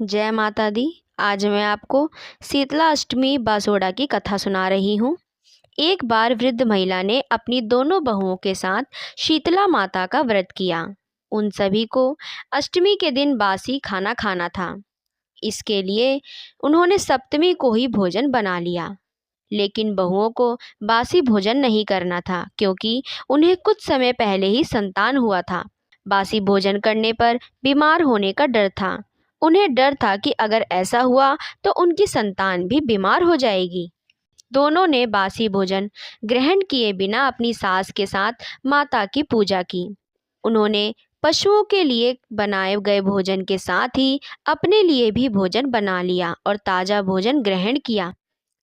जय माता दी। आज मैं आपको शीतला अष्टमी बासोड़ा की कथा सुना रही हूँ। एक बार वृद्ध महिला ने अपनी दोनों बहुओं के साथ शीतला माता का व्रत किया। उन सभी को अष्टमी के दिन बासी खाना खाना था। इसके लिए उन्होंने सप्तमी को ही भोजन बना लिया। लेकिन बहुओं को बासी भोजन नहीं करना था, क्योंकि उन्हें कुछ समय पहले ही संतान हुआ था। बासी भोजन करने पर बीमार होने का डर था। उन्हें डर था कि अगर ऐसा हुआ तो उनकी संतान भी बीमार हो जाएगी। दोनों ने बासी भोजन ग्रहण किए बिना अपनी सास के साथ माता की पूजा की। उन्होंने पशुओं के लिए बनाए गए भोजन के साथ ही अपने लिए भी भोजन बना लिया और ताज़ा भोजन ग्रहण किया।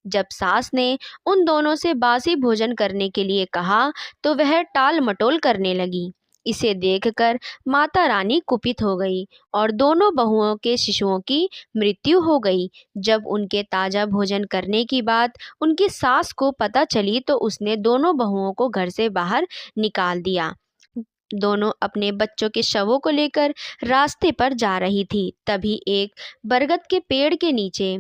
जब सास ने उन दोनों से बासी भोजन करने के लिए कहा तो वह टाल मटोल करने लगी। इसे देखकर माता रानी कुपित हो गई और दोनों बहुओं के शिशुओं की मृत्यु हो गई। जब उनके ताज़ा भोजन करने की बात उनकी सास को पता चली तो उसने दोनों बहुओं को घर से बाहर निकाल दिया। दोनों अपने बच्चों के शवों को लेकर रास्ते पर जा रही थी। तभी एक बरगद के पेड़ के नीचे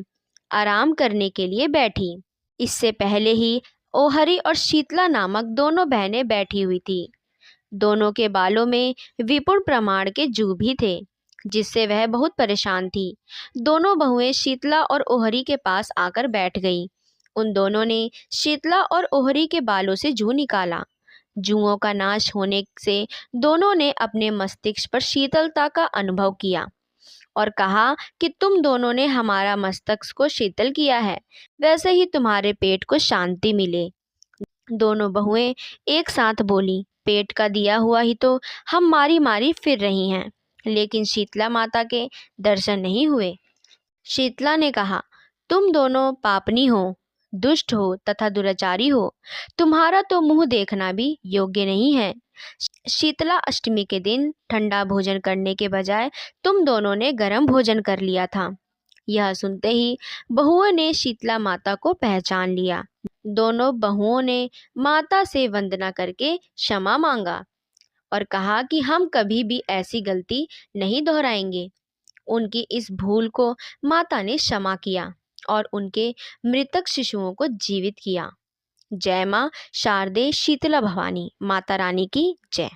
आराम करने के लिए बैठी। इससे पहले ही ओहरी और शीतला नामक दोनों बहनें बैठी हुई थी। दोनों के बालों में विपुल प्रमाण के जू भी थे, जिससे वह बहुत परेशान थी। दोनों बहुएं शीतला और ओहरी के पास आकर बैठ गईं। उन दोनों ने शीतला और ओहरी के बालों से जू निकाला। जुओं का नाश होने से दोनों ने अपने मस्तिष्क पर शीतलता का अनुभव किया और कहा कि तुम दोनों ने हमारा मस्तक को शीतल किया है, वैसे ही तुम्हारे पेट को शांति मिले। दोनों बहुएं एक साथ बोली, पेट का दिया हुआ ही तो हम मारी मारी फिर रही हैं। लेकिन शीतला माता के दर्शन नहीं हुए। शीतला ने कहा, तुम दोनों पापनी हो, दुष्ट हो तथा दुराचारी हो। तुम्हारा तो मुंह देखना भी योग्य नहीं है। शीतला अष्टमी के दिन ठंडा भोजन करने के बजाय तुम दोनों ने गर्म भोजन कर लिया था। यह सुनते ही बहुओं ने शीतला माता को पहचान लिया। दोनों बहुओं ने माता से वंदना करके क्षमा मांगा और कहा कि हम कभी भी ऐसी गलती नहीं दोहराएंगे। उनकी इस भूल को माता ने क्षमा किया और उनके मृतक शिशुओं को जीवित किया। जय मां शारदे शीतला भवानी। माता रानी की जय।